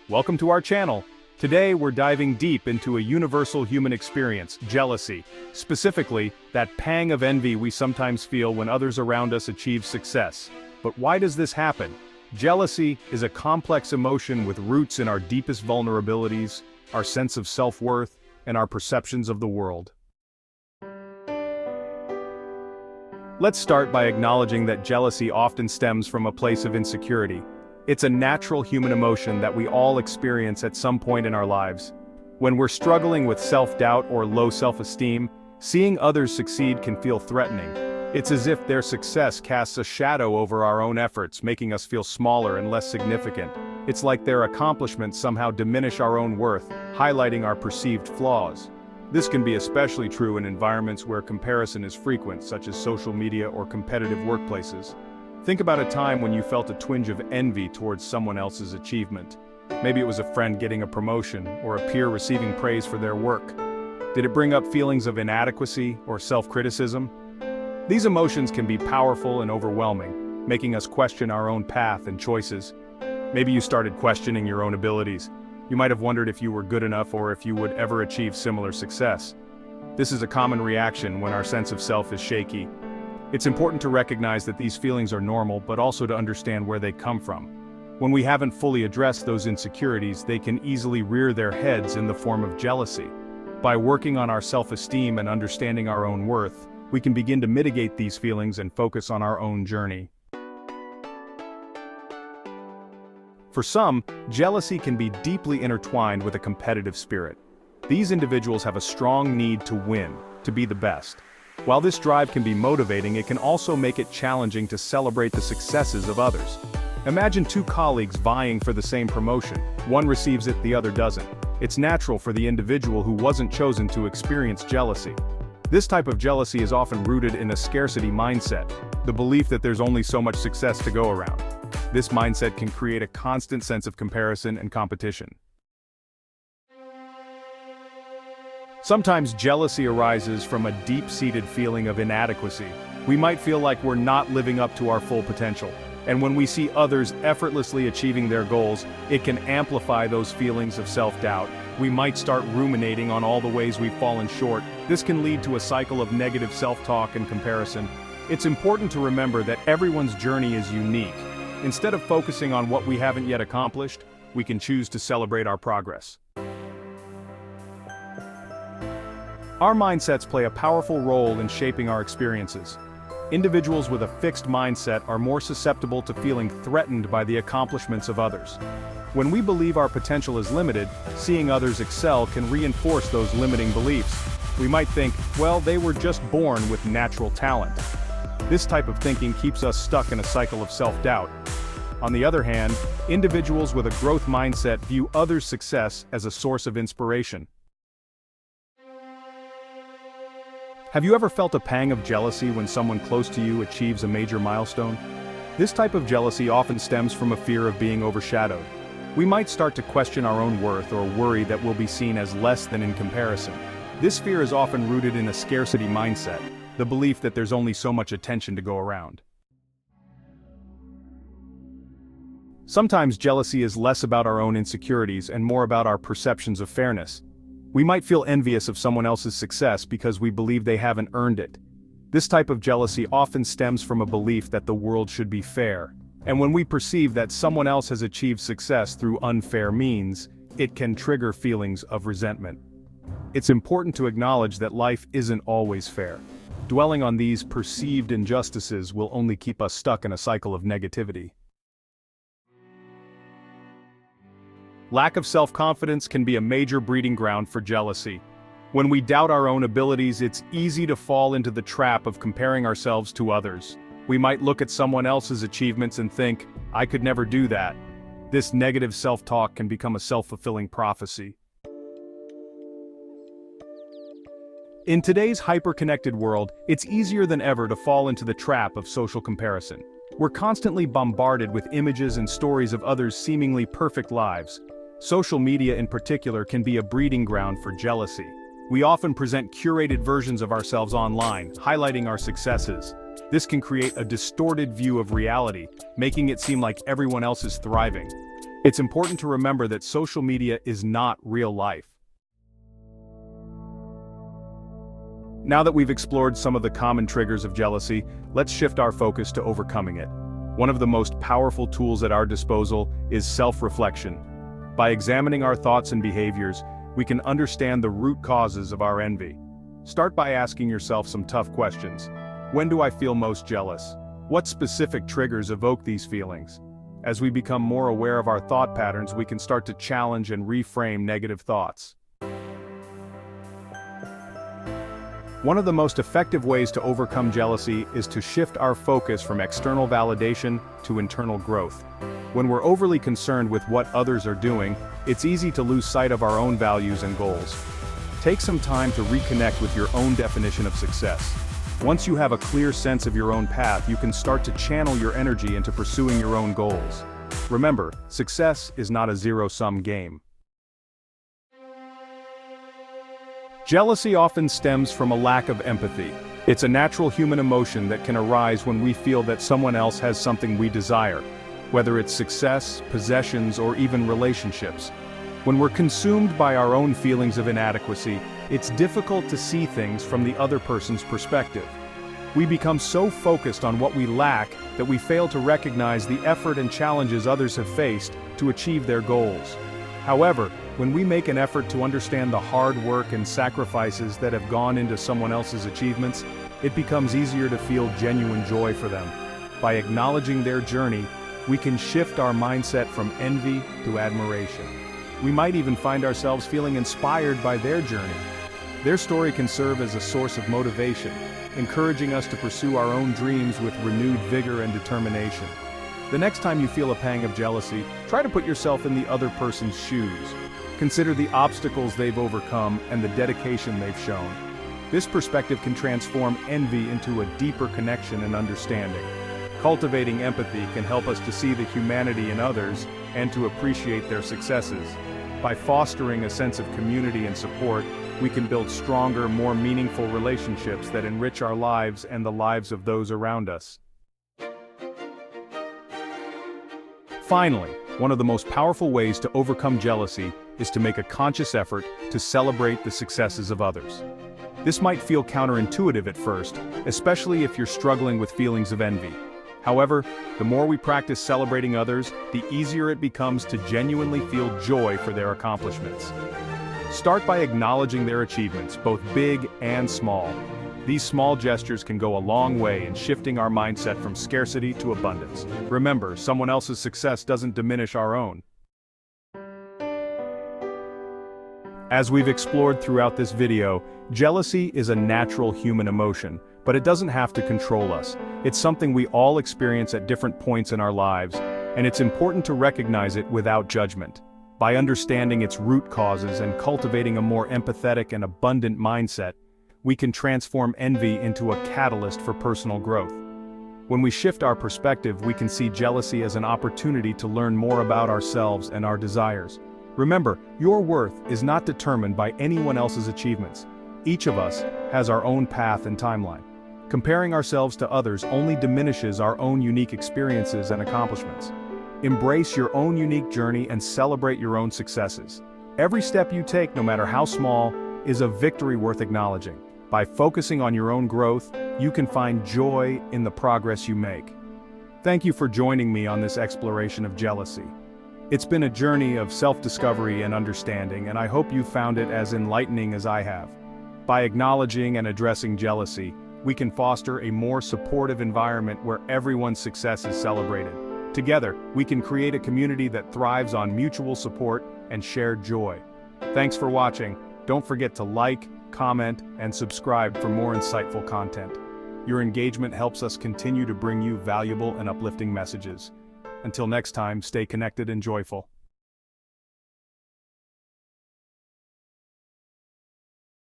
Welcome to our channel. Today we're diving deep into a universal human experience, jealousy. Specifically, that pang of envy we sometimes feel when others around us achieve success. But why does this happen? Jealousy is a complex emotion with roots in our deepest vulnerabilities, our sense of self-worth, and our perceptions of the world. Let's start by acknowledging that jealousy often stems from a place of insecurity. It's a natural human emotion that we all experience at some point in our lives. When we're struggling with self-doubt or low self-esteem, seeing others succeed can feel threatening. It's as if their success casts a shadow over our own efforts, making us feel smaller and less significant. It's like their accomplishments somehow diminish our own worth, highlighting our perceived flaws. This can be especially true in environments where comparison is frequent, such as social media or competitive workplaces. Think about a time when you felt a twinge of envy towards someone else's achievement. Maybe it was a friend getting a promotion or a peer receiving praise for their work. Did it bring up feelings of inadequacy or self-criticism? These emotions can be powerful and overwhelming, making us question our own path and choices. Maybe you started questioning your own abilities. You might have wondered if you were good enough or if you would ever achieve similar success. This is a common reaction when our sense of self is shaky. It's important to recognize that these feelings are normal, but also to understand where they come from. When we haven't fully addressed those insecurities, they can easily rear their heads in the form of jealousy. By working on our self-esteem and understanding our own worth, we can begin to mitigate these feelings and focus on our own journey. For some, jealousy can be deeply intertwined with a competitive spirit. These individuals have a strong need to win, to be the best. While this drive can be motivating, it can also make it challenging to celebrate the successes of others. Imagine two colleagues vying for the same promotion. One receives it, the other doesn't. It's natural for the individual who wasn't chosen to experience jealousy. This type of jealousy is often rooted in a scarcity mindset, the belief that there's only so much success to go around. This mindset can create a constant sense of comparison and competition. Sometimes jealousy arises from a deep-seated feeling of inadequacy. We might feel like we're not living up to our full potential. And when we see others effortlessly achieving their goals, it can amplify those feelings of self-doubt. We might start ruminating on all the ways we've fallen short. This can lead to a cycle of negative self-talk and comparison. It's important to remember that everyone's journey is unique. Instead of focusing on what we haven't yet accomplished, we can choose to celebrate our progress. Our mindsets play a powerful role in shaping our experiences. Individuals with a fixed mindset are more susceptible to feeling threatened by the accomplishments of others. When we believe our potential is limited, seeing others excel can reinforce those limiting beliefs. We might think, well, they were just born with natural talent. This type of thinking keeps us stuck in a cycle of self-doubt. On the other hand, individuals with a growth mindset view others' success as a source of inspiration. Have you ever felt a pang of jealousy when someone close to you achieves a major milestone? This type of jealousy often stems from a fear of being overshadowed. We might start to question our own worth or worry that we'll be seen as less than in comparison. This fear is often rooted in a scarcity mindset, the belief that there's only so much attention to go around. Sometimes jealousy is less about our own insecurities and more about our perceptions of fairness. We might feel envious of someone else's success because we believe they haven't earned it. This type of jealousy often stems from a belief that the world should be fair. And when we perceive that someone else has achieved success through unfair means, it can trigger feelings of resentment. It's important to acknowledge that life isn't always fair. Dwelling on these perceived injustices will only keep us stuck in a cycle of negativity. Lack of self-confidence can be a major breeding ground for jealousy. When we doubt our own abilities, it's easy to fall into the trap of comparing ourselves to others. We might look at someone else's achievements and think, I could never do that. This negative self-talk can become a self-fulfilling prophecy. In today's hyper-connected world, it's easier than ever to fall into the trap of social comparison. We're constantly bombarded with images and stories of others' seemingly perfect lives. Social media in particular can be a breeding ground for jealousy. We often present curated versions of ourselves online, highlighting our successes. This can create a distorted view of reality, making it seem like everyone else is thriving. It's important to remember that social media is not real life. Now that we've explored some of the common triggers of jealousy, let's shift our focus to overcoming it. One of the most powerful tools at our disposal is self-reflection. By examining our thoughts and behaviors, we can understand the root causes of our envy. Start by asking yourself some tough questions. When do I feel most jealous? What specific triggers evoke these feelings? As we become more aware of our thought patterns, we can start to challenge and reframe negative thoughts. One of the most effective ways to overcome jealousy is to shift our focus from external validation to internal growth. When we're overly concerned with what others are doing, it's easy to lose sight of our own values and goals. Take some time to reconnect with your own definition of success. Once you have a clear sense of your own path, you can start to channel your energy into pursuing your own goals. Remember, success is not a zero-sum game. Jealousy often stems from a lack of empathy. It's a natural human emotion that can arise when we feel that someone else has something we desire, whether it's success, possessions, or even relationships. When we're consumed by our own feelings of inadequacy, it's difficult to see things from the other person's perspective. We become so focused on what we lack that we fail to recognize the effort and challenges others have faced to achieve their goals. However, when we make an effort to understand the hard work and sacrifices that have gone into someone else's achievements, it becomes easier to feel genuine joy for them. By acknowledging their journey, we can shift our mindset from envy to admiration. We might even find ourselves feeling inspired by their journey. Their story can serve as a source of motivation, encouraging us to pursue our own dreams with renewed vigor and determination. The next time you feel a pang of jealousy, try to put yourself in the other person's shoes. Consider the obstacles they've overcome and the dedication they've shown. This perspective can transform envy into a deeper connection and understanding. Cultivating empathy can help us to see the humanity in others and to appreciate their successes. By fostering a sense of community and support, we can build stronger, more meaningful relationships that enrich our lives and the lives of those around us. Finally, one of the most powerful ways to overcome jealousy is to make a conscious effort to celebrate the successes of others. This might feel counterintuitive at first, especially if you're struggling with feelings of envy. However, the more we practice celebrating others, the easier it becomes to genuinely feel joy for their accomplishments. Start by acknowledging their achievements, both big and small. These small gestures can go a long way in shifting our mindset from scarcity to abundance. Remember, someone else's success doesn't diminish our own. As we've explored throughout this video, jealousy is a natural human emotion, but it doesn't have to control us. It's something we all experience at different points in our lives, and it's important to recognize it without judgment. By understanding its root causes and cultivating a more empathetic and abundant mindset, we can transform envy into a catalyst for personal growth. When we shift our perspective, we can see jealousy as an opportunity to learn more about ourselves and our desires. Remember, your worth is not determined by anyone else's achievements. Each of us has our own path and timeline. Comparing ourselves to others only diminishes our own unique experiences and accomplishments. Embrace your own unique journey and celebrate your own successes. Every step you take, no matter how small, is a victory worth acknowledging. By focusing on your own growth, you can find joy in the progress you make. Thank you for joining me on this exploration of jealousy. It's been a journey of self-discovery and understanding, and I hope you found it as enlightening as I have. By acknowledging and addressing jealousy, we can foster a more supportive environment where everyone's success is celebrated. Together, we can create a community that thrives on mutual support and shared joy. Thanks for watching. Don't forget to like, comment, and subscribe for more insightful content. Your engagement helps us continue to bring you valuable and uplifting messages. Until next time, stay connected and joyful.